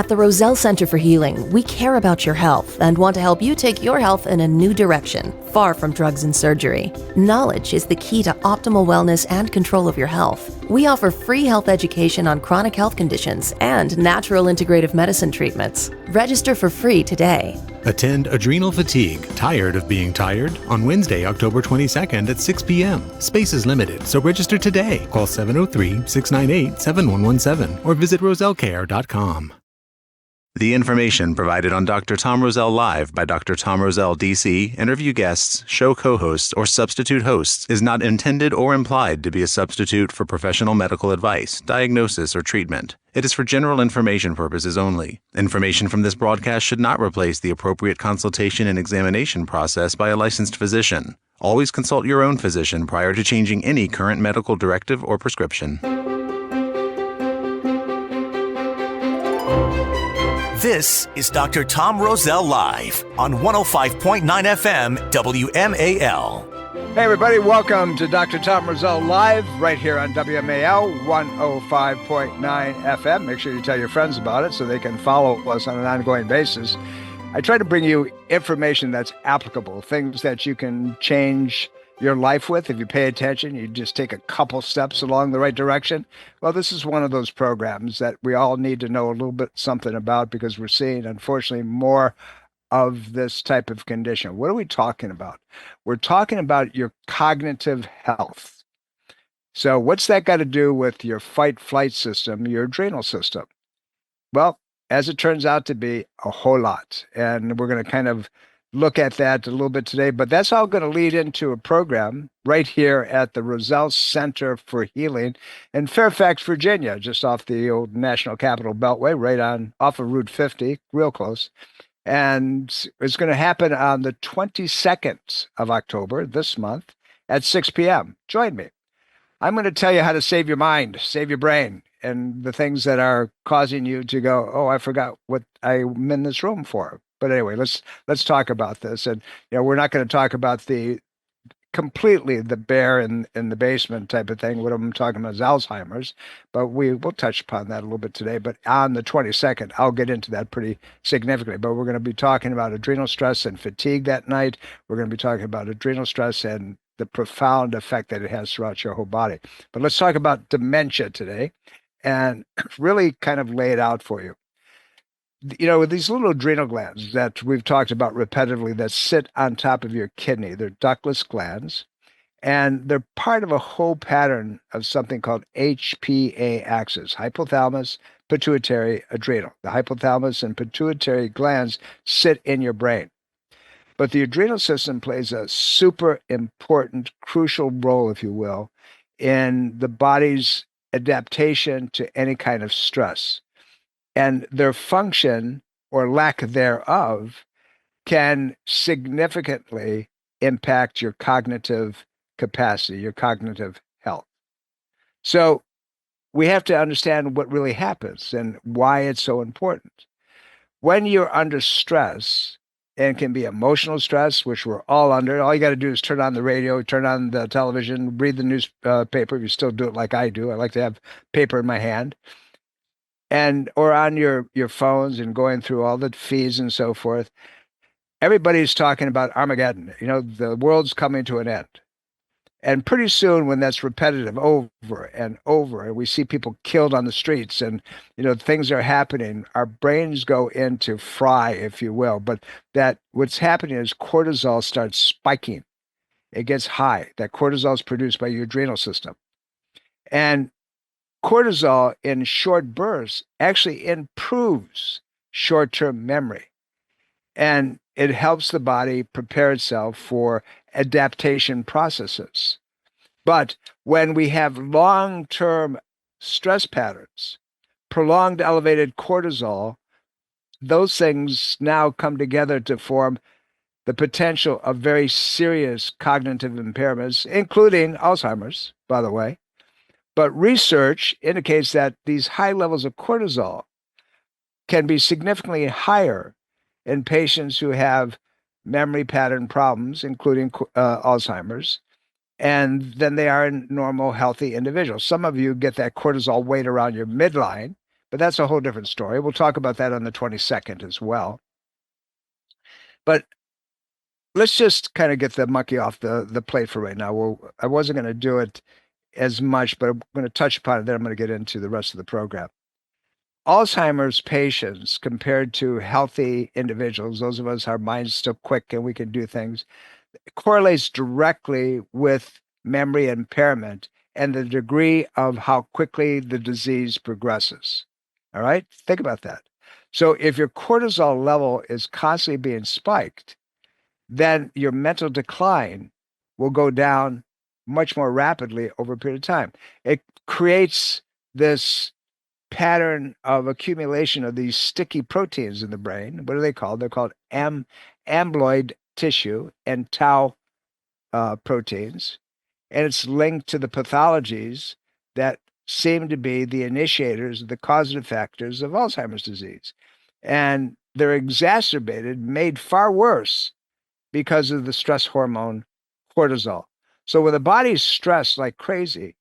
At the Roselle Center for Healing, we care about your health and want to help you take your health in a new direction, far from drugs and surgery. Knowledge is the key to optimal wellness and control of your health. We offer free health education on chronic health conditions and natural integrative medicine treatments. Register for free today. Attend Adrenal Fatigue, Tired of Being Tired, on Wednesday, October 22nd at 6 p.m. Space is limited, so register today. Call 703-698-7117 or visit rosellecare.com. The information provided on Dr. Tom Roselle Live by Dr. Tom Roselle, D.C., interview guests, show co-hosts, or substitute hosts is not intended or implied to be a substitute for professional medical advice, diagnosis, or treatment. It is for general information purposes only. Information from this broadcast should not replace the appropriate consultation and examination process by a licensed physician. Always consult your own physician prior to changing any current medical directive or prescription. This is Dr. Tom Roselle Live on 105.9 FM WMAL. Hey everybody, welcome to Dr. Tom Roselle Live right here on WMAL 105.9 FM. Make sure you tell your friends about it so they can follow us on an ongoing basis. I try to bring you information that's applicable, things that you can change your life with. If you pay attention, you just take a couple steps along the right direction. Well, this is one of those programs that we all need to know a little bit something about because we're seeing, unfortunately, more of this type of condition. What are we talking about? We're talking about your cognitive health. So what's that got to do with your fight-flight system, your adrenal system? Well, as it turns out to be, a whole lot. And we're going to kind of look at that a little bit today, but that's all going to lead into a program right here at the Roselle Center for Healing in Fairfax, Virginia, just off the old National Capital Beltway, right on off of Route 50, real close. And it's going to happen on the 22nd of October this month at 6 p.m. Join me. I'm going to tell you how to save your mind, save your brain, and the things that are causing you to go, oh, I forgot what I'm in this room for. But anyway, let's talk about this. And we're not going to talk about the bear in the basement type of thing. What I'm talking about is Alzheimer's, but we will touch upon that a little bit today. But on the 22nd, I'll get into that pretty significantly. But we're going to be talking about adrenal stress and fatigue that night. We're going to be talking about adrenal stress and the profound effect that it has throughout your whole body. But let's talk about dementia today and really kind of lay it out for you. With these little adrenal glands that we've talked about repetitively that sit on top of your kidney, they're ductless glands, and they're part of a whole pattern of something called HPA axis, hypothalamus, pituitary, adrenal. The hypothalamus and pituitary glands sit in your brain. But the adrenal system plays a super important, crucial role, if you will, in the body's adaptation to any kind of stress. And their function or lack thereof can significantly impact your cognitive capacity, your cognitive health. So we have to understand what really happens and why it's so important. When you're under stress, and can be emotional stress, which we're all under, all you got to do is turn on the radio, turn on the television, read the newspaper. If you still do it like I do, I like to have paper in my hand. Or on your phones and going through all the feeds and so forth, everybody's talking about Armageddon. The world's coming to an end. And pretty soon when that's repetitive over and over, and we see people killed on the streets and, things are happening, our brains go into fry, if you will. But that what's happening is cortisol starts spiking. It gets high. That cortisol is produced by your adrenal system. And cortisol in short bursts actually improves short-term memory. And it helps the body prepare itself for adaptation processes. But when we have long-term stress patterns, prolonged elevated cortisol, those things now come together to form the potential of very serious cognitive impairments, including Alzheimer's, by the way. But research indicates that these high levels of cortisol can be significantly higher in patients who have memory pattern problems, including Alzheimer's, and than they are in normal, healthy individuals. Some of you get that cortisol weight around your midline, But that's a whole different story. We'll talk about that on the 22nd as well. But let's just kind of get the monkey off the plate for right now. Well, I wasn't going to do it as much, but I'm going to touch upon it. Then I'm going to get into the rest of the program. Alzheimer's patients compared to healthy individuals, those of us, our minds still quick and we can do things, correlates directly with memory impairment and the degree of how quickly the disease progresses. All right, think about that. So if your cortisol level is constantly being spiked, then your mental decline will go down much more rapidly over a period of time. It creates this pattern of accumulation of these sticky proteins in the brain. What are they called? They're called amyloid tissue and tau proteins. And it's linked to the pathologies that seem to be the initiators, the causative factors of Alzheimer's disease. And they're exacerbated, made far worse because of the stress hormone cortisol. So when the body's stressed like crazy,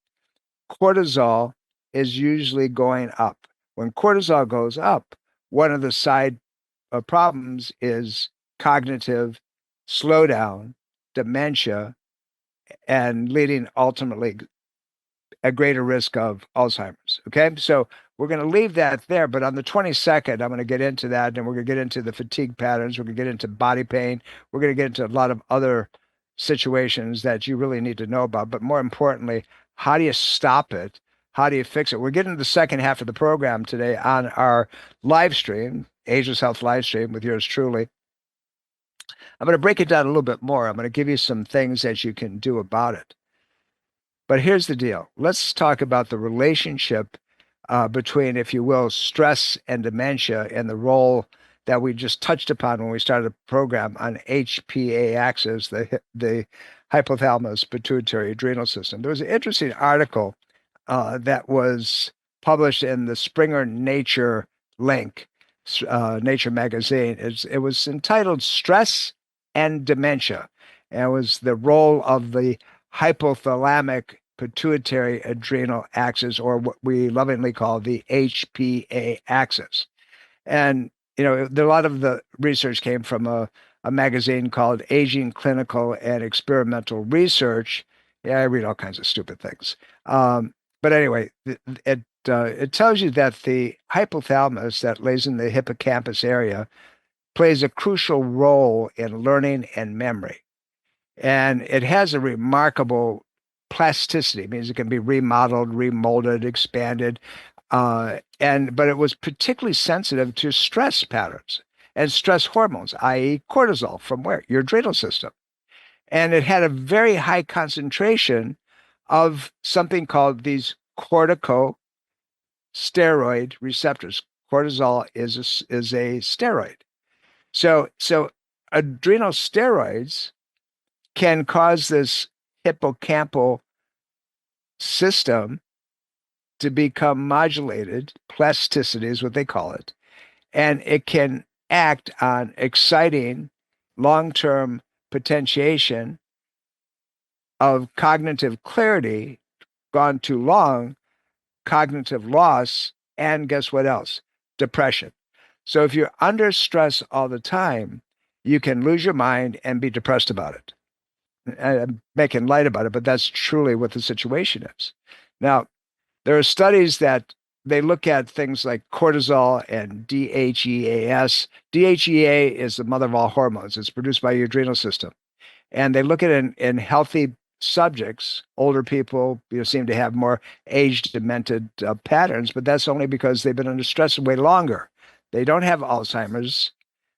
cortisol is usually going up. When cortisol goes up, one of the side problems is cognitive slowdown, dementia, and leading ultimately a greater risk of Alzheimer's. Okay, so we're going to leave that there, but on the 22nd, I'm going to get into that, and we're going to get into the fatigue patterns. We're going to get into body pain. We're going to get into a lot of other situations that you really need to know about. But more importantly, how do you stop it? How do you fix it? We're getting to the second half of the program today on our live stream, Ageless Health live stream with yours truly. I'm going to break it down a little bit more. I'm going to give you some things that you can do about it. But here's the deal. Let's talk about the relationship between, if you will, stress and dementia and the role that we just touched upon when we started the program on HPA axis, the hypothalamus pituitary adrenal system. There was an interesting article that was published in the Springer Nature link, Nature magazine. It was entitled Stress and Dementia. And it was the role of the hypothalamic pituitary adrenal axis, or what we lovingly call the HPA axis. And, you know, a lot of the research came from a magazine called Aging Clinical and Experimental Research. Yeah, I read all kinds of stupid things. But anyway, it tells you that the hypothalamus that lays in the hippocampus area plays a crucial role in learning and memory. And it has a remarkable plasticity. It means it can be remodeled, remolded, expanded. But it was particularly sensitive to stress patterns and stress hormones, i.e. cortisol, from where? Your adrenal system. And it had a very high concentration of something called these corticosteroid receptors. Cortisol is a steroid. So adrenal steroids can cause this hippocampal system to become modulated. Plasticity is what they call it. And it can act on exciting long-term potentiation of cognitive clarity, gone too long, cognitive loss, and guess what else? Depression. So if you're under stress all the time, you can lose your mind and be depressed about it. I'm making light about it, but that's truly what the situation is. Now, there are studies that they look at things like cortisol and DHEAS. DHEA is the mother of all hormones. It's produced by your adrenal system. And they look at it in healthy subjects. Older people seem to have more age-demented patterns, but that's only because they've been under stress way longer. They don't have Alzheimer's,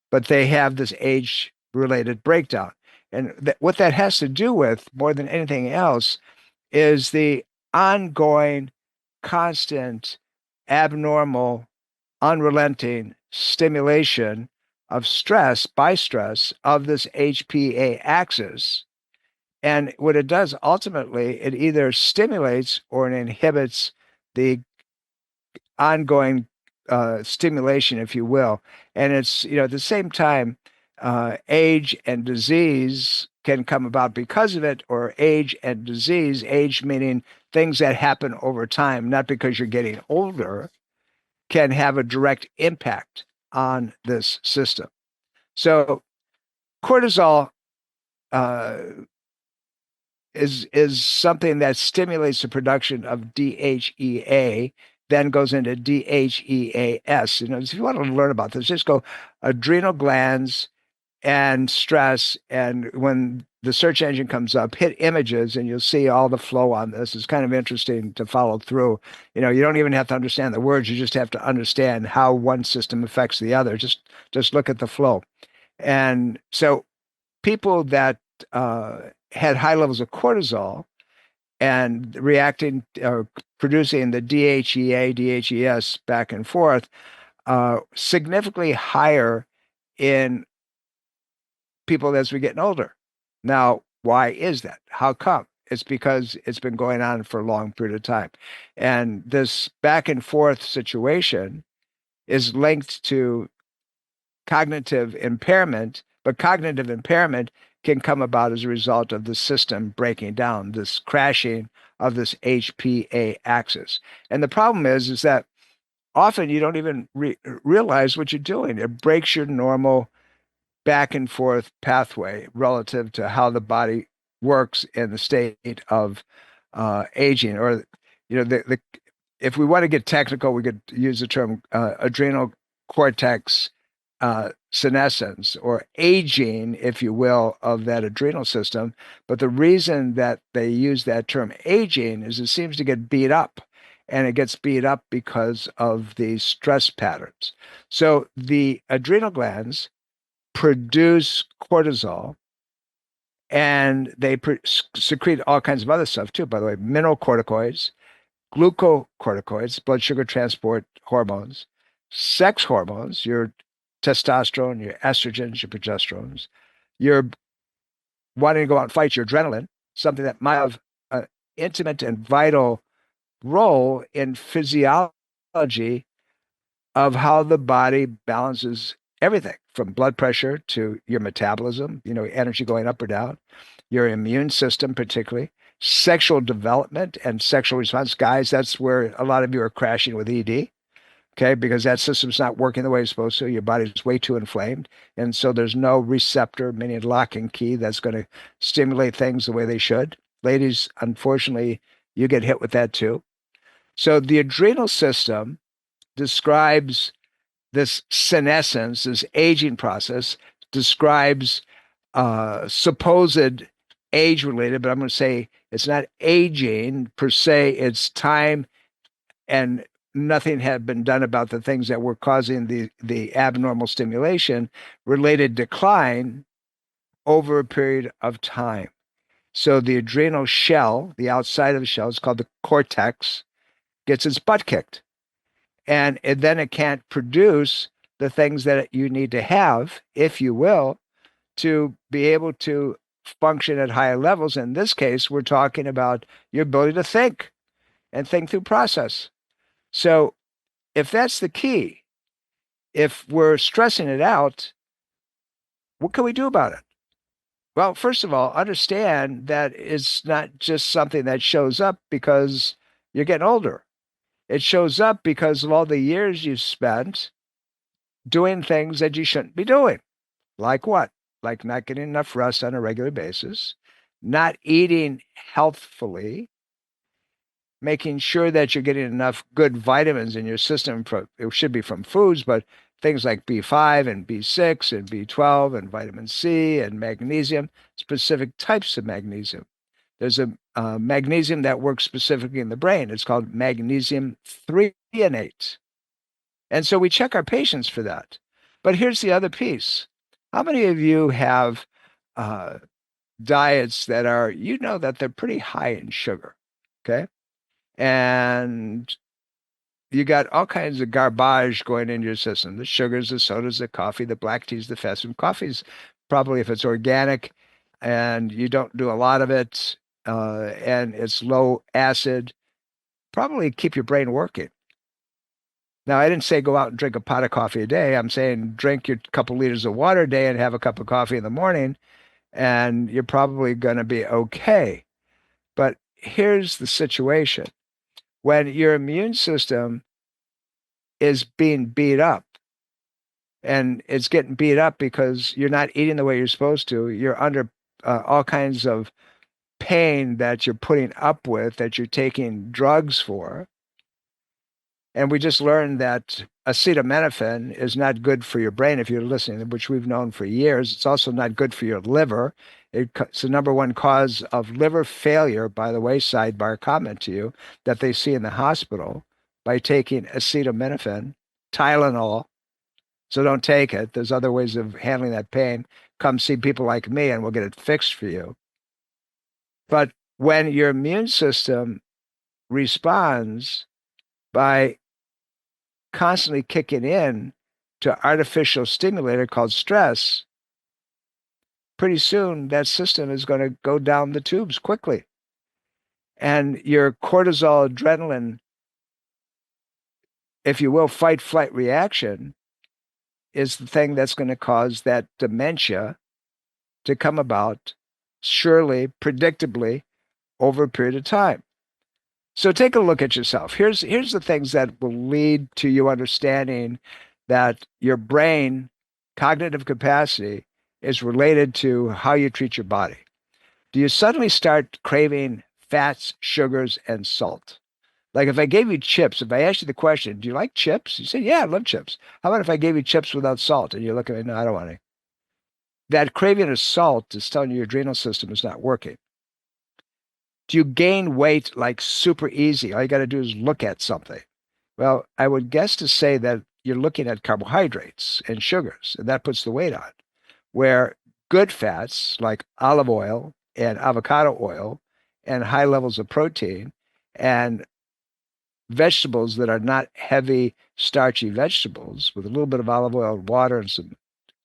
but they have this age-related breakdown. And what that has to do with, more than anything else, is the ongoing, constant, abnormal, unrelenting stimulation of stress by stress of this HPA axis. And what it does ultimately, it either stimulates or it inhibits the ongoing stimulation, if you will. And it's, at the same time, age and disease can come about because of it, or age and disease, age meaning things that happen over time, not because you're getting older, can have a direct impact on this system. So cortisol is something that stimulates the production of DHEA, then goes into DHEAS. If you want to learn about this, just go adrenal glands and stress. And when the search engine comes up, hit images and you'll see all the flow on this. It's kind of interesting to follow through. You don't even have to understand the words. You just have to understand how one system affects the other. Just look at the flow. And so people that had high levels of cortisol and reacting or producing the DHEA, DHES back and forth, significantly higher in people as we're getting older. Now, why is that? How come? It's because it's been going on for a long period of time. And this back and forth situation is linked to cognitive impairment, but cognitive impairment can come about as a result of the system breaking down, this crashing of this HPA axis. And the problem is that often you don't even realize what you're doing. It breaks your normal back and forth pathway relative to how the body works in the state of aging. Or, if we want to get technical, we could use the term adrenal cortex senescence, or aging, if you will, of that adrenal system. But the reason that they use that term aging is it seems to get beat up. And it gets beat up because of the stress patterns. So the adrenal glands produce cortisol, and they secrete all kinds of other stuff too, by the way, mineralocorticoids, glucocorticoids, blood sugar transport hormones, sex hormones, your testosterone, your estrogens, your progesterones, your wanting to go out and fight, your adrenaline, something that might have an intimate and vital role in physiology of how the body balances everything from blood pressure to your metabolism, energy going up or down, your immune system, particularly sexual development and sexual response. Guys, that's where a lot of you are crashing with ED. Okay, because that system's not working the way it's supposed to. Your body's way too inflamed. And so there's no receptor, meaning lock and key, that's going to stimulate things the way they should. Ladies, unfortunately, you get hit with that too. So the adrenal system describes this senescence, this aging process, describes supposed age-related, but I'm going to say it's not aging per se, it's time, and nothing had been done about the things that were causing the abnormal stimulation, related decline over a period of time. So the adrenal shell, the outside of the shell, is called the cortex, gets its butt kicked. And then it can't produce the things that you need to have, if you will, to be able to function at higher levels. In this case, we're talking about your ability to think and think through process. So if that's the key, if we're stressing it out, what can we do about it? Well, first of all, understand that it's not just something that shows up because you're getting older. It shows up because of all the years you've spent doing things that you shouldn't be doing. Like what? Like not getting enough rest on a regular basis, not eating healthfully, making sure that you're getting enough good vitamins in your system. It should be from foods, but things like B5 and B6 and B12 and vitamin C and magnesium, specific types of magnesium. There's a magnesium that works specifically in the brain. It's called magnesium threonate. And so we check our patients for that. But here's the other piece. How many of you have diets that are, that they're pretty high in sugar, okay? And you got all kinds of garbage going into your system. The sugars, the sodas, the coffee, the black teas, the fast food. Coffee's probably, if it's organic and you don't do a lot of it, and it's low acid, probably keep your brain working. Now, I didn't say go out and drink a pot of coffee a day. I'm saying drink your couple liters of water a day and have a cup of coffee in the morning, and you're probably going to be okay. But here's the situation. When your immune system is being beat up. And it's getting beat up because you're not eating the way you're supposed to. You're under all kinds of pain that you're putting up with, that you're taking drugs for. And we just learned that acetaminophen is not good for your brain if you're listening, which we've known for years. It's also not good for your liver. It's the number one cause of liver failure, by the way, sidebar comment to you, that they see in the hospital by taking acetaminophen, Tylenol. So don't take it. There's other ways of handling that pain. Come see people like me and we'll get it fixed for you. But when your immune system responds by constantly kicking in to artificial stimulator called stress, pretty soon that system is going to go down the tubes quickly. And your cortisol, adrenaline, if you will, fight flight reaction is the thing that's going to cause that dementia to come about surely, predictably, over a period of time. So take a look at yourself. Here's the things that will lead to you understanding that your brain cognitive capacity is related to how you treat your body. Do you suddenly start craving fats, sugars, and salt? Like if I gave you chips, if I asked you the question, do you like chips? You say, yeah, I love chips. How about if I gave you chips without salt? And you look at me, no, I don't want any. That craving of salt is telling you your adrenal system is not working. Do you gain weight like super easy? All you got to do is look at something. Well, I would guess to say that you're looking at carbohydrates and sugars, and that puts the weight on. Where good fats like olive oil and avocado oil and high levels of protein and vegetables that are not heavy, starchy vegetables with a little bit of olive oil and water and some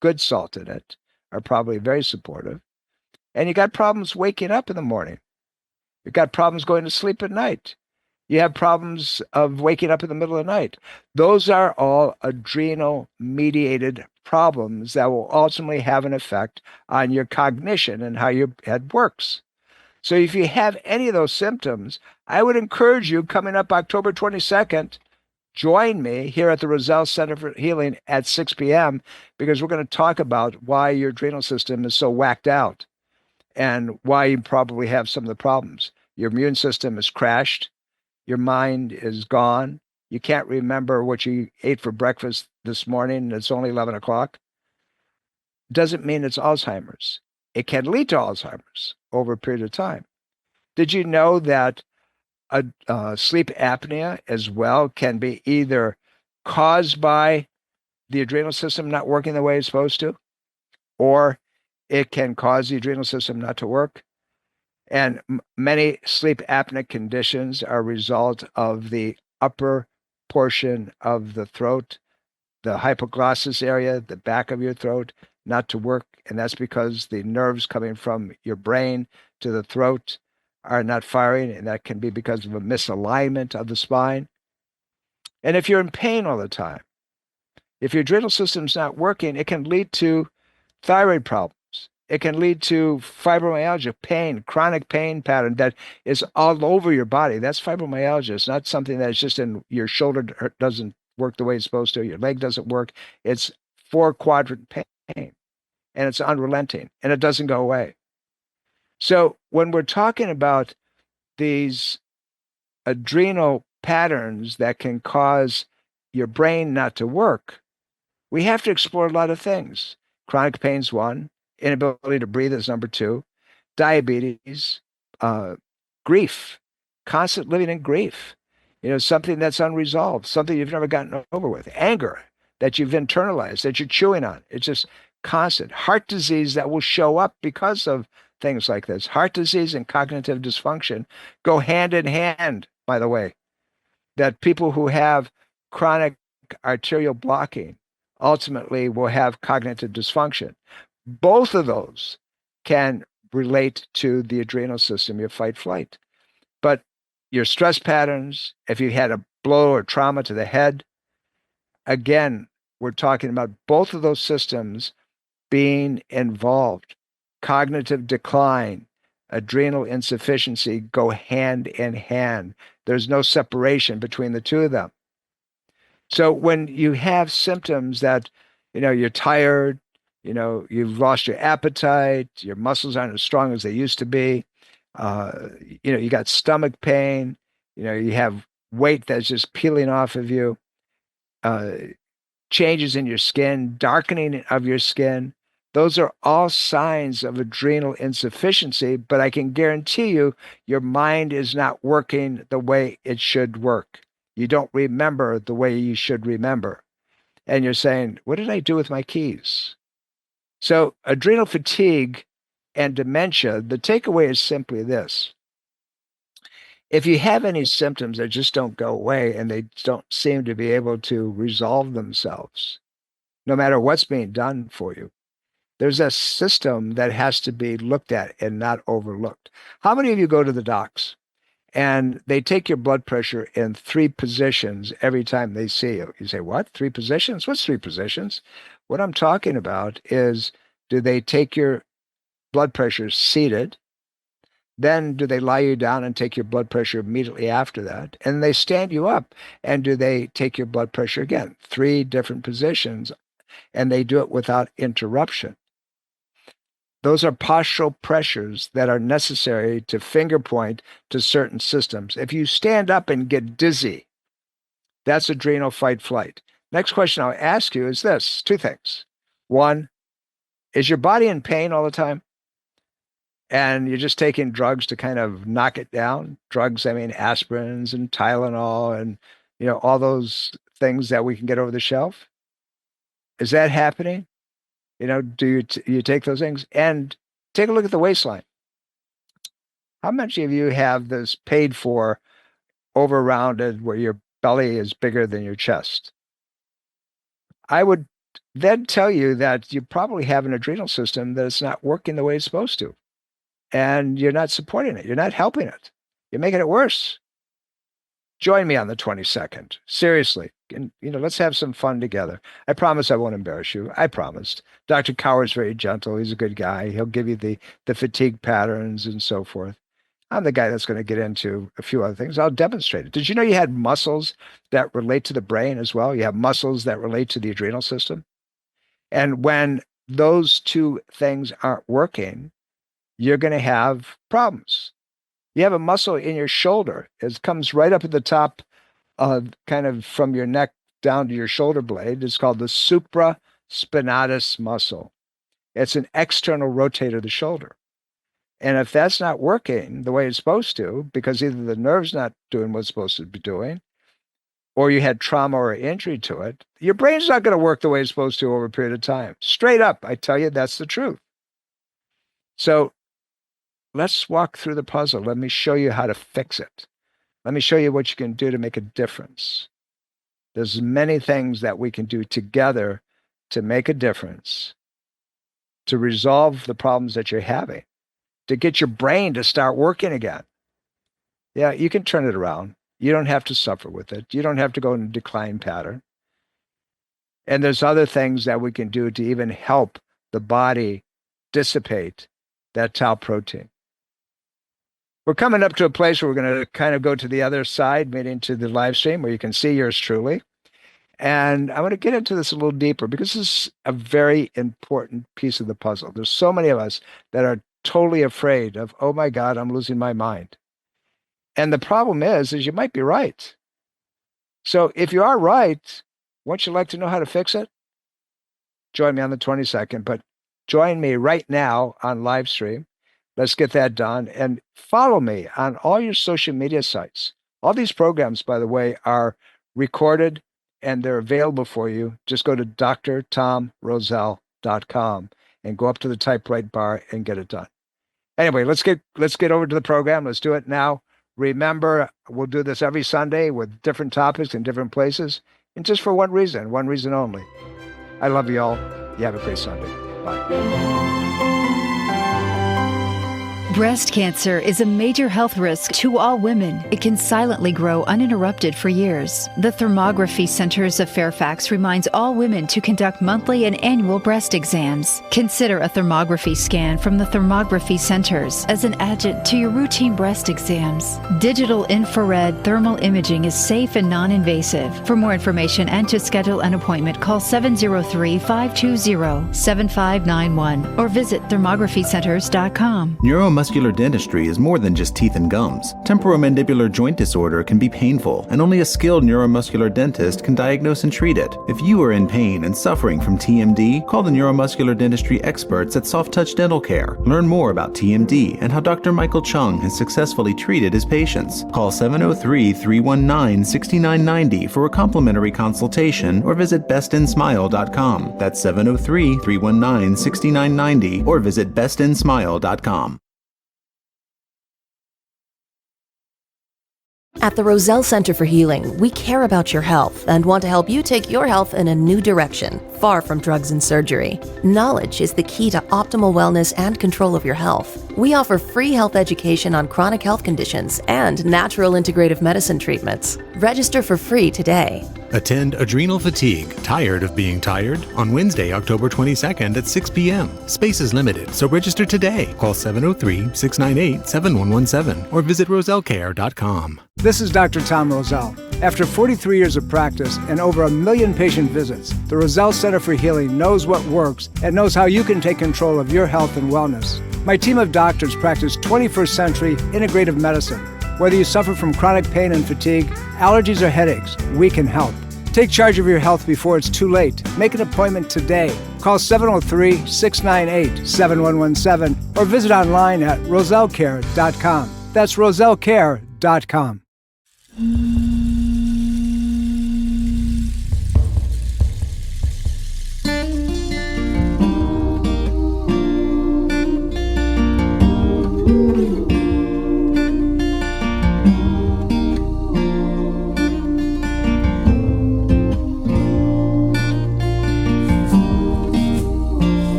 good salt in it are probably very supportive. And you got problems waking up in the morning. You've got problems going to sleep at night. You have problems of waking up in the middle of the night. Those are all adrenal-mediated problems that will ultimately have an effect on your cognition and how your head works. So if you have any of those symptoms, I would encourage you, coming up October 22nd, join me here at the Roselle Center for Healing at 6 p.m. because we're going to talk about why your adrenal system is so whacked out and why you probably have some of the problems. Your immune system is crashed. Your mind is gone. You can't remember what you ate for breakfast this morning and it's only 11 o'clock. Doesn't mean it's Alzheimer's. It can lead to Alzheimer's over a period of time. Did you know that sleep apnea as well can be either caused by the adrenal system not working the way it's supposed to, or it can cause the adrenal system not to work? And many sleep apnea conditions are a result of the upper portion of the throat, the hypoglossus area, the back of your throat, not to work. And that's because the nerves coming from your brain to the throat are not firing. And that can be because of a misalignment of the spine. And if you're in pain all the time, if your adrenal system's not working, it can lead to thyroid problems. It can lead to fibromyalgia, pain, chronic pain pattern that is all over your body. That's fibromyalgia. It's not something that's just in your shoulder doesn't work the way it's supposed to. Your leg doesn't work. It's 4-quadrant pain, and it's unrelenting, and it doesn't go away. So when we're talking about these adrenal patterns that can cause your brain not to work, we have to explore a lot of things. Chronic pain's one. Inability to breathe is number two. Diabetes, grief, constant living in grief. Something that's unresolved, something you've never gotten over with. Anger that you've internalized, that you're chewing on. It's just constant. Heart disease that will show up because of things like this. Heart disease and cognitive dysfunction go hand in hand, by the way. That people who have chronic arterial blocking ultimately will have cognitive dysfunction. Both of those can relate to the adrenal system, your fight flight. But your stress patterns, if you had a blow or trauma to the head, again, we're talking about both of those systems being involved. Cognitive decline, adrenal insufficiency go hand in hand. There's no separation between the two of them. So when you have symptoms that, you're tired, you've lost your appetite, your muscles aren't as strong as they used to be, you got stomach pain, you have weight that's just peeling off of you, uh, changes in your skin, darkening of your skin. Those are all signs of adrenal insufficiency, but I can guarantee you your mind is not working the way it should work. You don't remember the way you should remember. And you're saying, what did I do with my keys? So, adrenal fatigue and dementia, the takeaway is simply this. If you have any symptoms that just don't go away and they don't seem to be able to resolve themselves, no matter what's being done for you, there's a system that has to be looked at and not overlooked. How many of you go to the docs and they take your blood pressure in 3 positions every time they see you? You say, what? 3 positions? What's 3 positions? What I'm talking about is, do they take your blood pressure seated? Then do they lie you down and take your blood pressure immediately after that? And they stand you up. And do they take your blood pressure again? 3 different positions. And they do it without interruption. Those are postural pressures that are necessary to finger point to certain systems. If you stand up and get dizzy, that's adrenal fight flight. Next question I'll ask you is this: 2 things. 1, is your body in pain all the time? And you're just taking drugs to kind of knock it down? Drugs, I mean aspirins and Tylenol and all those things that we can get over the shelf. Is that happening? Do you take those things? And take a look at the waistline. How much of you have this paid for, over-rounded, where your belly is bigger than your chest? I would then tell you that you probably have an adrenal system that is not working the way it's supposed to. And you're not supporting it. You're not helping it. You're making it worse. Join me on the 22nd. Seriously. And, let's have some fun together. I promise I won't embarrass you. I promised. Dr. Coward's very gentle. He's a good guy. He'll give you the fatigue patterns and so forth. I'm the guy that's going to get into a few other things. I'll demonstrate it. Did you know you had muscles that relate to the brain as well? You have muscles that relate to the adrenal system. And when those 2 things aren't working, you're going to have problems. You have a muscle in your shoulder. It comes right up at the top, kind of from your neck down to your shoulder blade. It's called the supraspinatus muscle. It's an external rotator of the shoulder. And if that's not working the way it's supposed to, because either the nerve's not doing what it's supposed to be doing, or you had trauma or injury to it, your brain's not going to work the way it's supposed to over a period of time. Straight up, I tell you, that's the truth. So let's walk through the puzzle. Let me show you how to fix it. Let me show you what you can do to make a difference. There's many things that we can do together to make a difference, to resolve the problems that you're having, to get your brain to start working again. Yeah, you can turn it around. You don't have to suffer with it. You don't have to go in a decline pattern. And there's other things that we can do to even help the body dissipate that tau protein. We're coming up to a place where we're going to kind of go to the other side, meaning to the live stream, where you can see yours truly. And I want to get into this a little deeper because this is a very important piece of the puzzle. There's so many of us that are totally afraid of, oh my God, I'm losing my mind. And the problem is you might be right. So if you are right, wouldn't you like to know how to fix it? Join me on the 22nd, but join me right now on live stream. Let's get that done. And follow me on all your social media sites. All these programs, by the way, are recorded and they're available for you. Just go to drtomroselle.com and go up to the type right bar and get it done. Anyway, let's get over to the program. Let's do it now. Remember, we'll do this every Sunday with different topics in different places, and just for one reason only. I love you all. You have a great Sunday. Bye. Breast cancer is a major health risk to all women. It can silently grow uninterrupted for years. The Thermography Centers of Fairfax reminds all women to conduct monthly and annual breast exams. Consider a thermography scan from the Thermography Centers as an adjunct to your routine breast exams. Digital infrared thermal imaging is safe and non-invasive. For more information and to schedule an appointment, call 703-520-7591 or visit thermographycenters.com. Neuromuscular dentistry is more than just teeth and gums. Temporomandibular joint disorder can be painful, and only a skilled neuromuscular dentist can diagnose and treat it. If you are in pain and suffering from TMD, call the neuromuscular dentistry experts at Soft Touch Dental Care. Learn more about TMD and how Dr. Michael Chung has successfully treated his patients. Call 703-319-6990 for a complimentary consultation or visit bestinsmile.com. That's 703-319-6990 or visit bestinsmile.com. At the Roselle Center for Healing, we care about your health and want to help you take your health in a new direction, far from drugs and surgery. Knowledge is the key to optimal wellness and control of your health. We offer free health education on chronic health conditions and natural integrative medicine treatments. Register for free today. Attend Adrenal Fatigue, Tired of Being Tired, on Wednesday, October 22nd at 6 p.m. Space is limited, so register today. Call 703-698-7117 or visit rosellecare.com. This is Dr. Tom Roselle. After 43 years of practice and over 1 million patient visits, the Roselle Center for Healing knows what works and knows how you can take control of your health and wellness. My team of doctors practice 21st century integrative medicine. Whether you suffer from chronic pain and fatigue, allergies or headaches, we can help. Take charge of your health before it's too late. Make an appointment today. Call 703-698-7117 or visit online at rosellecare.com. That's rosellecare.com.